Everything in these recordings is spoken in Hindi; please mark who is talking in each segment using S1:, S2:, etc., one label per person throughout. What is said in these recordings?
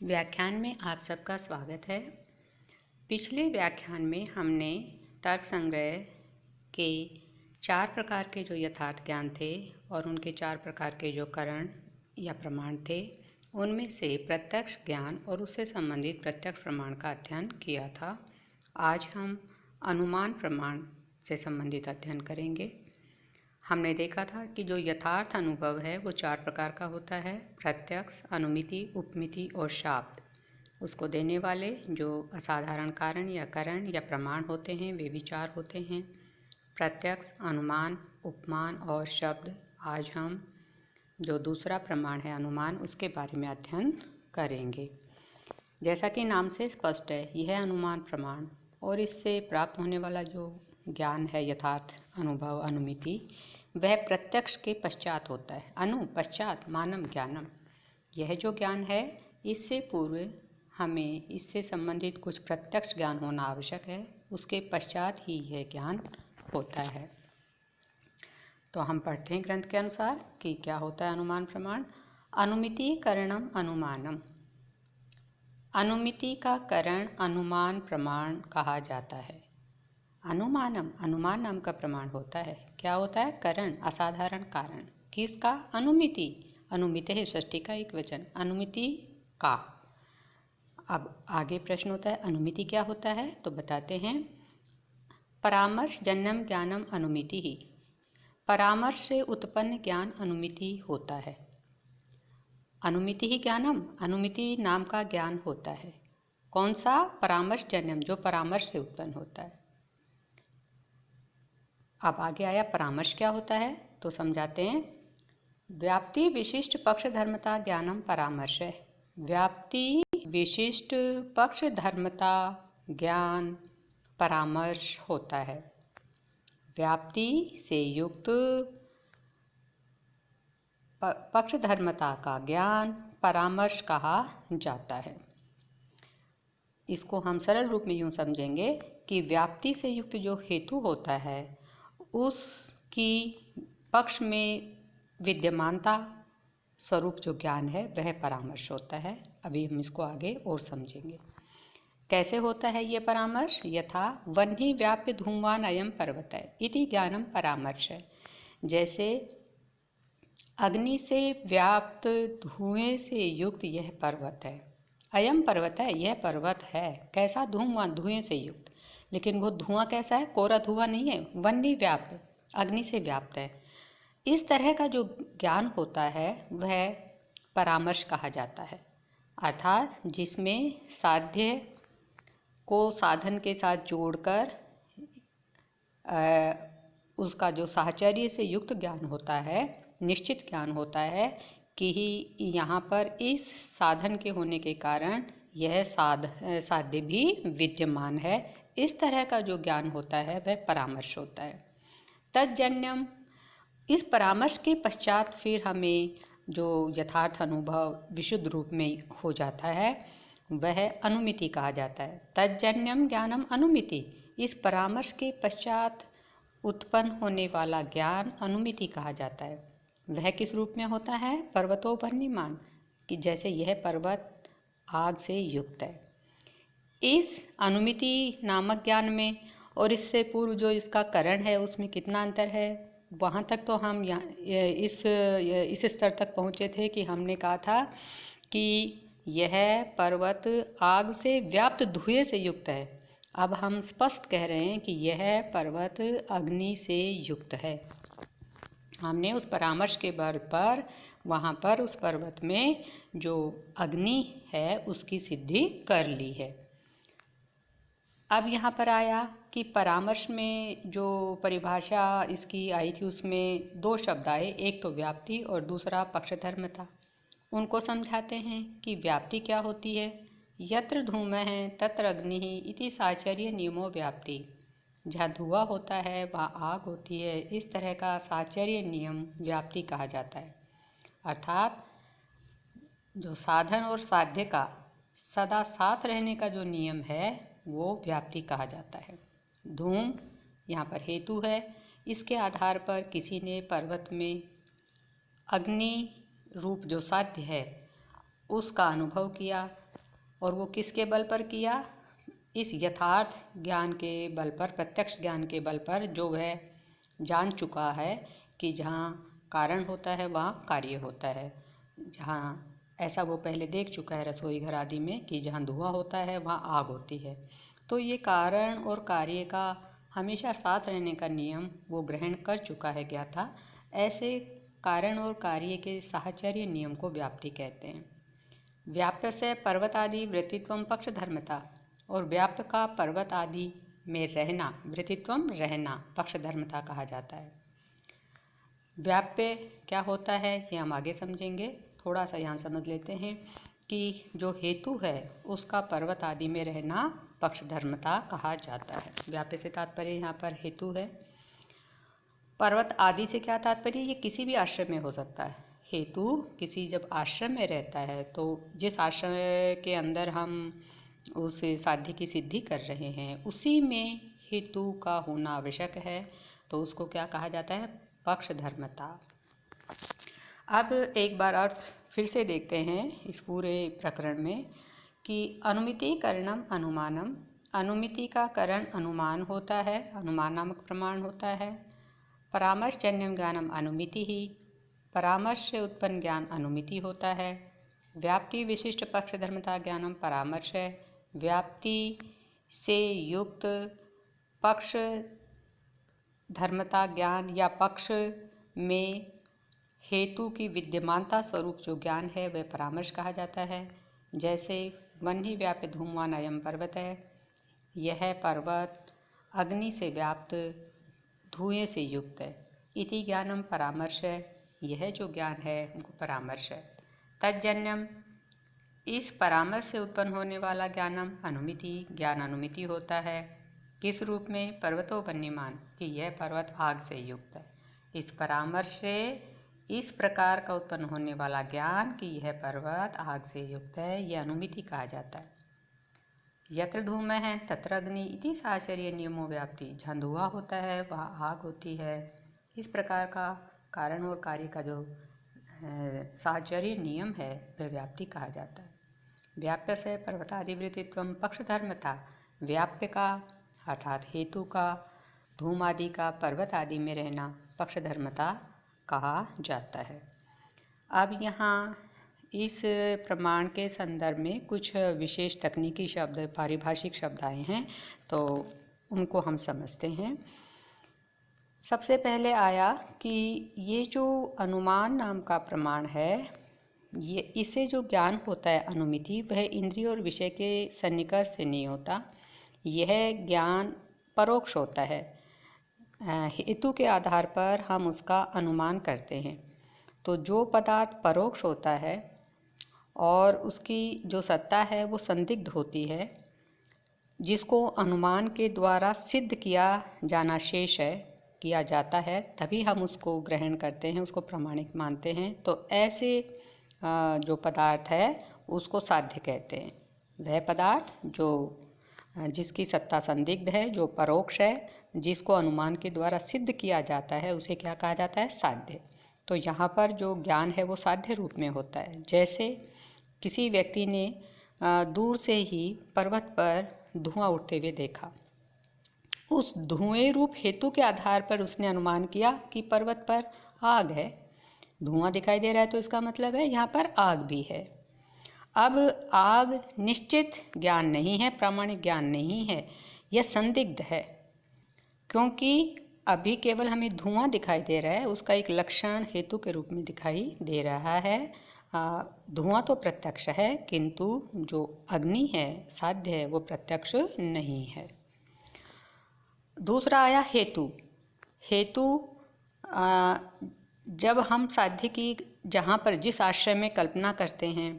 S1: व्याख्यान में आप सबका स्वागत है। पिछले व्याख्यान में हमने तर्क संग्रह के 4 प्रकार के जो यथार्थ ज्ञान थे और उनके 4 प्रकार के जो कारण या प्रमाण थे, उनमें से प्रत्यक्ष ज्ञान और उससे संबंधित प्रत्यक्ष प्रमाण का अध्ययन किया था। आज हम अनुमान प्रमाण से संबंधित अध्ययन करेंगे। हमने देखा था कि जो यथार्थ अनुभव है वो 4 प्रकार का होता है: प्रत्यक्ष, अनुमिति, उपमिति और शाब्द। उसको देने वाले जो असाधारण कारण या करण या प्रमाण होते हैं वे भी 4 होते हैं: प्रत्यक्ष, अनुमान, उपमान और शब्द। आज हम जो दूसरा प्रमाण है अनुमान, उसके बारे में अध्ययन करेंगे। जैसा कि नाम से स्पष्ट है, यह अनुमान प्रमाण और इससे प्राप्त होने वाला जो ज्ञान है यथार्थ अनुभव अनुमिति, वह प्रत्यक्ष के पश्चात होता है। अनु पश्चात मानम ज्ञानम। यह जो ज्ञान है इससे पूर्व हमें इससे संबंधित कुछ प्रत्यक्ष ज्ञान होना आवश्यक है, उसके पश्चात ही यह ज्ञान होता है। तो हम पढ़ते हैं ग्रंथ के अनुसार कि क्या होता है अनुमान प्रमाण। अनुमिति करणम अनुमानम। अनुमिति का करण अनुमान प्रमाण कहा जाता है। अनुमानम अनुमान नाम का प्रमाण होता है। क्या होता है? करण, असाधारण कारण। किसका? अनुमिति। अनुमिति है षष्ठी का एक वचन, अनुमिति का। अब आगे प्रश्न होता है अनुमिति क्या होता है, तो बताते हैं। परामर्श जन्यम ज्ञानम अनुमिति ही। परामर्श से उत्पन्न ज्ञान अनुमिति होता है। अनुमिति ही ज्ञानम, अनुमिति नाम का ज्ञान होता है। कौन सा? परामर्श जन्यम, जो परामर्श से उत्पन्न होता है। अब आगे आया परामर्श क्या होता है, तो समझाते हैं। व्याप्ति विशिष्ट पक्ष धर्मता ज्ञानम परामर्श है। व्याप्ति विशिष्ट पक्ष धर्मता ज्ञान परामर्श होता है। व्याप्ति से युक्त पक्ष धर्मता का ज्ञान परामर्श कहा जाता है। इसको हम सरल रूप में यूँ समझेंगे कि व्याप्ति से युक्त जो हेतु होता है उसकी पक्ष में विद्यमानता स्वरूप जो ज्ञान है वह परामर्श होता है। अभी हम इसको आगे और समझेंगे कैसे होता है ये परामर्श। यथा वह्नि व्याप्य धूमवान अयम पर्वत है इति ज्ञानम परामर्श है। जैसे अग्नि से व्याप्त धुएं से युक्त यह पर्वत है। अयम पर्वत है, यह पर्वत है। कैसा? धूमवान, धुएं से युक्त। लेकिन वो धुआं कैसा है? कोरा धुआं नहीं है, वह्नि व्याप्त, अग्नि से व्याप्त है। इस तरह का जो ज्ञान होता है वह परामर्श कहा जाता है। अर्थात जिसमें साध्य को साधन के साथ जोड़कर उसका जो साहचर्य से युक्त ज्ञान होता है, निश्चित ज्ञान होता है कि यहाँ पर इस साधन के होने के कारण यह साध्य भी विद्यमान है। इस तरह का जो ज्ञान होता है वह परामर्श होता है। तज्जन्यम, इस परामर्श के पश्चात फिर हमें जो यथार्थ अनुभव विशुद्ध रूप में हो जाता है वह अनुमिति कहा जाता है। तज्जन्यम ज्ञानम अनुमिति, इस परामर्श के पश्चात उत्पन्न होने वाला ज्ञान अनुमिति कहा जाता है। वह किस रूप में होता है? पर्वतोपनिमान, कि जैसे यह पर्वत आग से युक्त है। इस अनुमिति नामक ज्ञान में और इससे पूर्व जो इसका करण है उसमें कितना अंतर है, वहाँ तक तो हम इस स्तर तक पहुँचे थे कि हमने कहा था कि यह पर्वत आग से व्याप्त धुएं से युक्त है। अब हम स्पष्ट कह रहे हैं कि यह पर्वत अग्नि से युक्त है। हमने उस परामर्श के बल पर वहाँ पर उस पर्वत में जो अग्नि है उसकी सिद्धि कर ली है। अब यहाँ पर आया कि परामर्श में जो परिभाषा इसकी आई थी उसमें 2 शब्द आए, एक तो व्याप्ति और दूसरा पक्षधर्मता। उनको समझाते हैं कि व्याप्ति क्या होती है। यत्र धूमः तत्र अग्निः इति साचर्य नियमो व्याप्ति। जहाँ धुआं होता है वहाँ आग होती है, इस तरह का साचर्य नियम व्याप्ति कहा जाता है। अर्थात जो साधन और साध्य का सदा साथ रहने का जो नियम है वो व्याप्ति कहा जाता है। धूम यहाँ पर हेतु है, इसके आधार पर किसी ने पर्वत में अग्नि रूप जो साध्य है उसका अनुभव किया और वो किसके बल पर किया? इस यथार्थ ज्ञान के बल पर, प्रत्यक्ष ज्ञान के बल पर, जो वह जान चुका है कि जहाँ कारण होता है वहाँ कार्य होता है। जहाँ ऐसा वो पहले देख चुका है रसोई घर आदि में कि जहाँ धुआं होता है वहाँ आग होती है। तो ये कारण और कार्य का हमेशा साथ रहने का नियम वो ग्रहण कर चुका है ज्ञाता। ऐसे कारण और कार्य के साहचर्य नियम को व्याप्ति कहते हैं। व्याप्य से पर्वत आदि वृत्तित्वम पक्ष धर्मता, और व्याप्य का पर्वत आदि में रहना, वृत्तित्वम रहना, पक्ष धर्मता कहा जाता है। व्याप्य क्या होता है ये हम आगे समझेंगे। थोड़ा सा यहाँ समझ लेते हैं कि जो हेतु है उसका पर्वत आदि में रहना पक्षधर्मता कहा जाता है। व्याप्य से तात्पर्य यहाँ पर हेतु है। पर्वत आदि से क्या तात्पर्य? ये किसी भी आश्रम में हो सकता है। हेतु किसी जब आश्रम में रहता है तो जिस आश्रम के अंदर हम उस साध्य की सिद्धि कर रहे हैं उसी में हेतु का होना आवश्यक है, तो उसको क्या कहा जाता है? पक्षधर्मता। अब एक बार अर्थ फिर से देखते हैं इस पूरे प्रकरण में कि अनुमिति करणम अनुमानम, अनुमिति का करण अनुमान होता है, अनुमान नामक प्रमाण होता है। परामर्शजन्यम ज्ञानम अनुमिति ही, परामर्श से उत्पन्न ज्ञान अनुमिति होता है। व्याप्ति विशिष्ट पक्ष धर्मता ज्ञानम परामर्श है, व्याप्ति से युक्त पक्ष धर्मता ज्ञान या पक्ष में हेतु की विद्यमानता स्वरूप जो ज्ञान है वह परामर्श कहा जाता है। जैसे वह्नि व्याप्य धूमवान अयम पर्वत है, यह पर्वत अग्नि से व्याप्त धुएं से युक्त है। इति ज्ञानम परामर्श है, यह जो ज्ञान है उनको परामर्श है। तज्जन्यम, इस परामर्श से उत्पन्न होने वाला ज्ञानम अनुमिति, ज्ञान अनुमिति होता है। किस रूप में? पर्वतो वन्यमान, कि यह पर्वत आग से युक्त है। इस परामर्श से इस प्रकार का उत्पन्न होने वाला ज्ञान कि यह पर्वत आग से युक्त है, यह अनुमिति कहा जाता है। यत्र धूमः है तत्र अग्नि इति साहचर्य नियमो व्याप्ति, जहाँ धुआं होता है वहाँ आग होती है। इस प्रकार का कारण और कार्य का जो साहचर्य नियम है वह व्याप्ति कहा जाता है। व्याप्य से पर्वतादिवृत्तित्वम पक्षधर्मता, व्याप्य का अर्थात हेतु का, धूम आदि का पर्वत आदि में रहना पक्षधर्मता कहा जाता है। अब यहाँ इस प्रमाण के संदर्भ में कुछ विशेष तकनीकी शब्द, पारिभाषिक शब्द आए हैं, तो उनको हम समझते हैं। सबसे पहले आया कि ये जो अनुमान नाम का प्रमाण है, ये इसे जो ज्ञान होता है अनुमिति, वह इंद्रिय और विषय के सन्निकर्ष से नहीं होता। यह ज्ञान परोक्ष होता है, हेतु के आधार पर हम उसका अनुमान करते हैं। तो जो पदार्थ परोक्ष होता है और उसकी जो सत्ता है वो संदिग्ध होती है, जिसको अनुमान के द्वारा सिद्ध किया जाना शेष है, किया जाता है, तभी हम उसको ग्रहण करते हैं, उसको प्रामाणिक मानते हैं। तो ऐसे जो पदार्थ है उसको साध्य कहते हैं। वह पदार्थ जो जिसकी सत्ता संदिग्ध है, जो परोक्ष है, जिसको अनुमान के द्वारा सिद्ध किया जाता है, उसे क्या कहा जाता है? साध्य। तो यहाँ पर जो ज्ञान है वो साध्य रूप में होता है। जैसे किसी व्यक्ति ने दूर से ही पर्वत पर धुआं उठते हुए देखा, उस धुएं रूप हेतु के आधार पर उसने अनुमान किया कि पर्वत पर आग है। धुआं दिखाई दे रहा है तो इसका मतलब है यहाँ पर आग भी है। अब आग निश्चित ज्ञान नहीं है, प्रामाणिक ज्ञान नहीं है, यह संदिग्ध है, क्योंकि अभी केवल हमें धुआं दिखाई दे रहा है, उसका एक लक्षण हेतु के रूप में दिखाई दे रहा है। धुआं तो प्रत्यक्ष है, किंतु जो अग्नि है, साध्य है, वो प्रत्यक्ष नहीं है। दूसरा आया हेतु। हेतु जब हम साध्य की जहाँ पर जिस आश्रय में कल्पना करते हैं,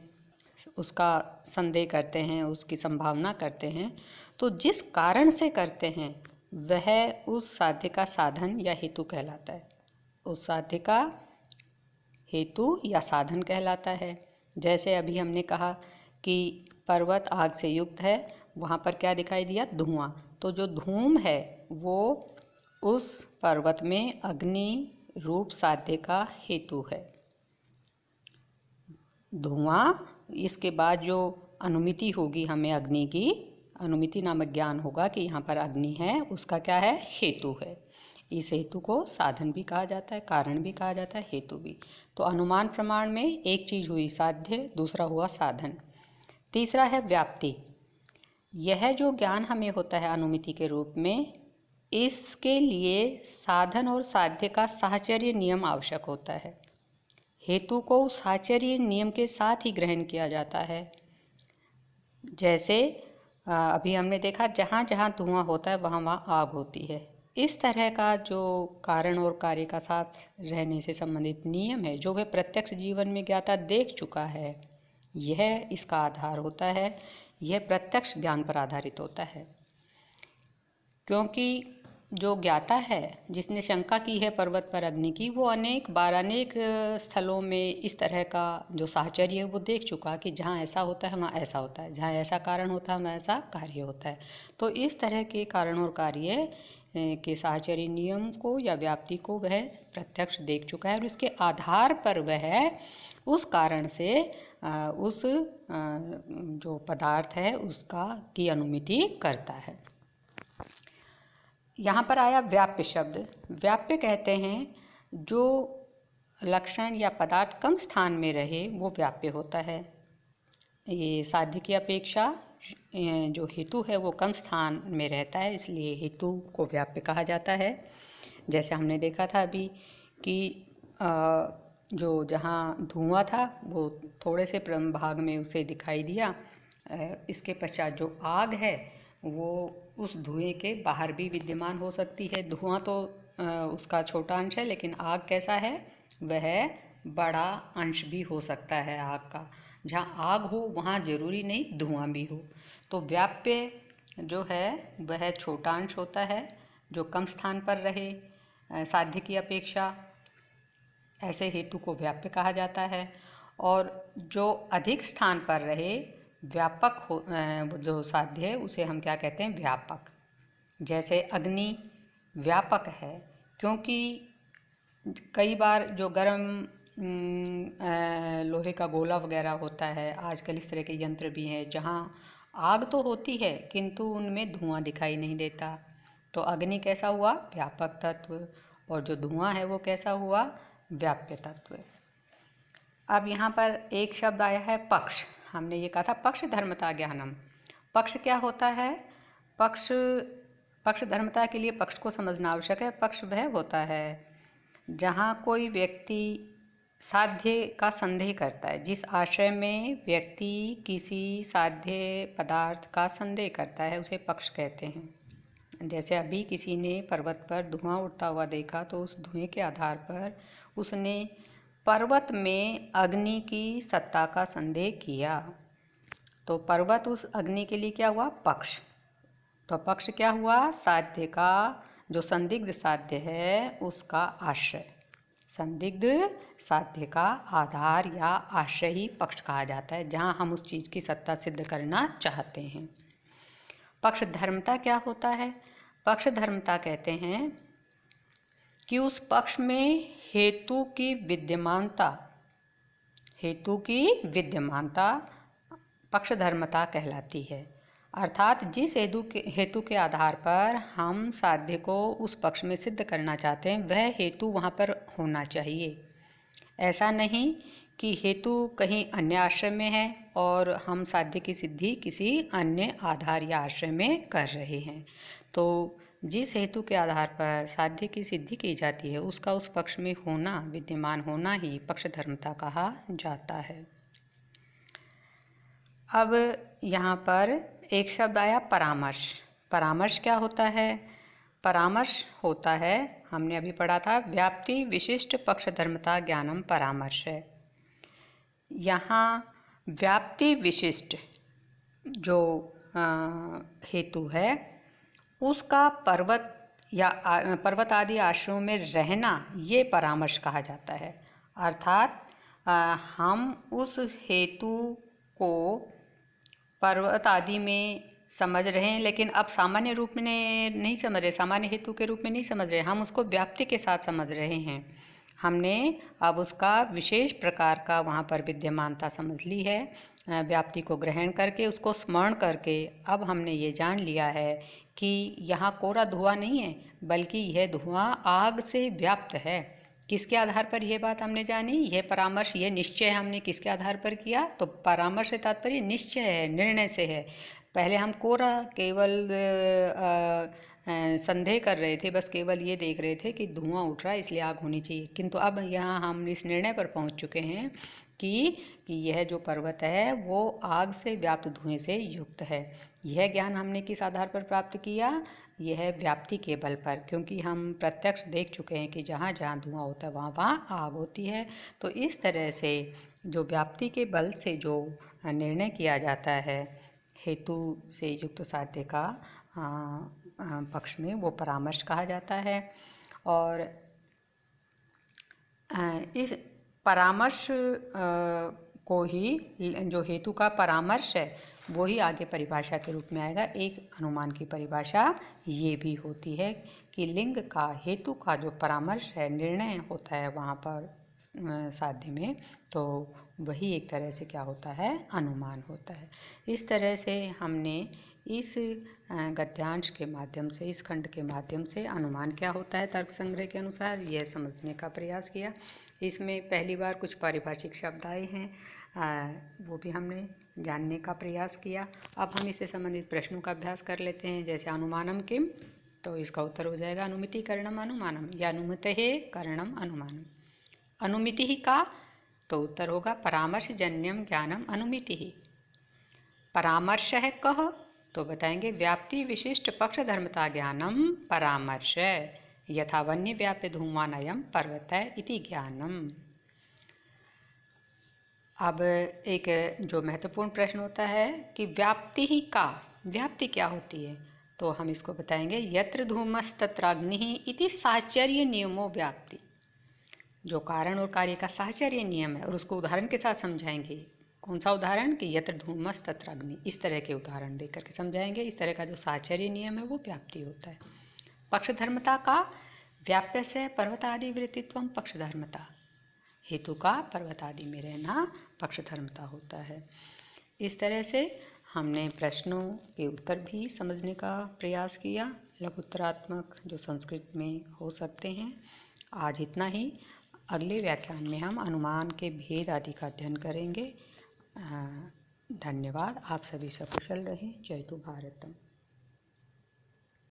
S1: उसका संदेह करते हैं, उसकी संभावना करते हैं, तो जिस कारण से करते हैं वह उस साध्य का साधन या हेतु कहलाता है। उस साध्य का हेतु या साधन कहलाता है। जैसे अभी हमने कहा कि पर्वत आग से युक्त है, वहाँ पर क्या दिखाई दिया? धुआं। तो जो धूम है वो उस पर्वत में अग्नि रूप साध्य का हेतु है। धुआं, इसके बाद जो अनुमिति होगी हमें अग्नि की, अनुमिति नामक ज्ञान होगा कि यहाँ पर अग्नि है, उसका क्या है, हेतु है। इस हेतु को साधन भी कहा जाता है, कारण भी कहा जाता है, हेतु भी। तो अनुमान प्रमाण में एक चीज़ हुई साध्य, दूसरा हुआ साधन। तीसरा है व्याप्ति। यह जो ज्ञान हमें होता है अनुमिति के रूप में, इसके लिए साधन और साध्य का साहचर्य नियम आवश्यक होता है। हेतु को साहचर्य नियम के साथ ही ग्रहण किया जाता है। जैसे अभी हमने देखा जहाँ जहाँ धुआं होता है वहाँ वहाँ आग होती है। इस तरह का जो कारण और कार्य का साथ रहने से संबंधित नियम है, जो वह प्रत्यक्ष जीवन में ज्ञाता देख चुका है, यह इसका आधार होता है। यह प्रत्यक्ष ज्ञान पर आधारित होता है। क्योंकि जो ज्ञाता है, जिसने शंका की है पर्वत पर अग्नि की, वो अनेक बार अनेक स्थलों में इस तरह का जो साहचर्य है वो देख चुका कि जहाँ ऐसा होता है वहाँ ऐसा होता है, जहाँ ऐसा कारण होता है वहाँ ऐसा कार्य होता है। तो इस तरह के कारण और कार्य के साहचर्य नियम को या व्याप्ति को वह प्रत्यक्ष देख चुका है, और इसके आधार पर वह उस कारण से उस जो पदार्थ है उसका की अनुमिति करता है। यहाँ पर आया व्याप्य शब्द। व्याप्य कहते हैं जो लक्षण या पदार्थ कम स्थान में रहे वो व्याप्य होता है। ये साध्य की अपेक्षा जो हेतु है वो कम स्थान में रहता है, इसलिए हेतु को व्याप्य कहा जाता है। जैसे हमने देखा था अभी कि जो जहाँ धुआं था वो थोड़े से भाग में उसे दिखाई दिया, इसके पश्चात जो आग है वो उस धुएं के बाहर भी विद्यमान हो सकती है। धुआं तो उसका छोटा अंश है, लेकिन आग कैसा है, वह बड़ा अंश भी हो सकता है आग का। जहाँ आग हो वहाँ जरूरी नहीं धुआं भी हो। तो व्याप्य जो है वह छोटा अंश होता है, जो कम स्थान पर रहे साध्य की अपेक्षा, ऐसे हेतु को व्याप्य कहा जाता है। और जो अधिक स्थान पर रहे व्यापक हो जो साध्य है उसे हम क्या कहते हैं, व्यापक। जैसे अग्नि व्यापक है, क्योंकि कई बार जो गर्म लोहे का गोला वगैरह होता है, आजकल इस तरह के यंत्र भी हैं जहाँ आग तो होती है किंतु उनमें धुआं दिखाई नहीं देता। तो अग्नि कैसा हुआ, व्यापक तत्व, और जो धुआं है वो कैसा हुआ, व्याप्य तत्व। अब यहाँ पर एक शब्द आया है पक्ष। हमने ये कहा था पक्ष धर्मता ज्ञानम। पक्ष क्या होता है, पक्ष धर्मता के लिए पक्ष को समझना आवश्यक है। पक्ष वह होता है जहाँ कोई व्यक्ति साध्य का संदेह करता है, जिस आशय में व्यक्ति किसी साध्य पदार्थ का संदेह करता है उसे पक्ष कहते हैं। जैसे अभी किसी ने पर्वत पर धुआं उड़ता हुआ देखा तो उस धुएं के आधार पर उसने पर्वत में अग्नि की सत्ता का संदेह किया, तो पर्वत उस अग्नि के लिए क्या हुआ, पक्ष। तो पक्ष क्या हुआ, साध्य का जो संदिग्ध साध्य है उसका आश्रय। संदिग्ध साध्य का आधार या आश्रय ही पक्ष कहा जाता है, जहाँ हम उस चीज़ की सत्ता सिद्ध करना चाहते हैं। पक्ष धर्मता क्या होता है, पक्ष धर्मता कहते हैं कि उस पक्ष में हेतु की विद्यमानता पक्ष धर्मता कहलाती है। अर्थात जिस हेतु के आधार पर हम साध्य को उस पक्ष में सिद्ध करना चाहते हैं वह हेतु वहाँ पर होना चाहिए। ऐसा नहीं कि हेतु कहीं अन्य आश्रय में है और हम साध्य की सिद्धि किसी अन्य आधार या आश्रय में कर रहे हैं। तो जिस हेतु के आधार पर साध्य की सिद्धि की जाती है उसका उस पक्ष में होना, विद्यमान होना ही पक्ष धर्मता कहा जाता है। अब यहाँ पर एक शब्द आया परामर्श। परामर्श क्या होता है, परामर्श होता है, हमने अभी पढ़ा था, व्याप्ति विशिष्ट पक्ष धर्मता ज्ञानम परामर्श है। यहाँ व्याप्ति विशिष्ट जो हेतु है उसका पर्वत आदि आश्रमों में रहना ये परामर्श कहा जाता है। अर्थात हम उस हेतु को पर्वत आदि में समझ रहे हैं, लेकिन अब सामान्य रूप में नहीं समझ रहे, सामान्य हेतु के रूप में नहीं समझ रहे, हम उसको व्याप्ति के साथ समझ रहे हैं। हमने अब उसका विशेष प्रकार का वहाँ पर विद्यमानता समझ ली है, व्याप्ति को ग्रहण करके उसको स्मरण करके अब हमने ये जान लिया है कि यहाँ कोरा धुआं नहीं है, बल्कि यह धुआं आग से व्याप्त है। किसके आधार पर यह बात हमने जानी? यह परामर्श, यह निश्चय हमने किसके आधार पर किया? तो परामर्श से तात्पर्य निश्चय है, निर्णय से है। पहले हम कोरा केवल संदेह कर रहे थे, बस केवल ये देख रहे थे कि धुआं उठ रहा है इसलिए आग होनी चाहिए, किंतु अब यहाँ हम इस निर्णय पर पहुँच चुके हैं कि यह जो पर्वत है वो आग से व्याप्त धुएं से युक्त है। यह ज्ञान हमने किस आधार पर प्राप्त किया? यह व्याप्ति के बल पर, क्योंकि हम प्रत्यक्ष देख चुके हैं कि जहाँ जहाँ धुआं होता है वहाँ वहाँ आग होती है। तो इस तरह से जो व्याप्ति के बल से जो निर्णय किया जाता है हेतु से युक्त साध्य का पक्ष में, वो परामर्श कहा जाता है। और इस परामर्श को ही, जो हेतु का परामर्श है वो ही आगे परिभाषा के रूप में आएगा। एक अनुमान की परिभाषा ये भी होती है कि लिंग का, हेतु का जो परामर्श है, निर्णय होता है वहाँ पर साध्य में, तो वही एक तरह से क्या होता है? अनुमान होता है। इस तरह से हमने इस गद्यांश के माध्यम से, इस खंड के माध्यम से अनुमान क्या होता है तर्क संग्रह के अनुसार यह समझने का प्रयास किया। इसमें पहली बार कुछ पारिभाषिक शब्द आए हैं, वो भी हमने जानने का प्रयास किया। अब हम इससे संबंधित प्रश्नों का अभ्यास कर लेते हैं। जैसे अनुमानम किम, तो इसका उत्तर हो जाएगा अनुमिति करणम अनुमानम, या अनुमितेः करणम अनुमानम। अनुमिति ही का, तो उत्तर होगा परामर्श जन्यम ज्ञानम अनुमिति ही। परामर्श है कह, तो बताएंगे व्याप्ति विशिष्ट पक्ष धर्मता ज्ञानम परामर्श, यथा वन्य व्याप्य धूमानयम पर्वत इति ज्ञानम। अब एक जो महत्वपूर्ण प्रश्न होता है कि व्याप्ति ही का, व्याप्ति क्या होती है? तो हम इसको बताएंगे यत्र धूमस्तत्राग्नि इति साहचर्य नियमो व्याप्ति। जो कारण और कार्य का साहचर्य नियम है, और उसको उदाहरण के साथ समझाएंगे। कौन सा उदाहरण? कि यत्र धूमस तत्र अग्नि, इस तरह के उदाहरण देकर के समझाएंगे। इस तरह का जो साहचर्य नियम है वो व्याप्ति होता है। पक्षधर्मता का, व्याप्य से पर्वतादि वृत्तित्वम पक्षधर्मता, हेतु का पर्वत आदि में रहना पक्षधर्मता होता है। इस तरह से हमने प्रश्नों के उत्तर भी समझने का प्रयास किया, लघुत्तरात्मक जो संस्कृत में हो सकते हैं। आज इतना ही। अगले व्याख्यान में हम अनुमान के भेद आदि का अध्ययन करेंगे। धन्यवाद। आप सभी सकुशल रहें। जय तु भारतम।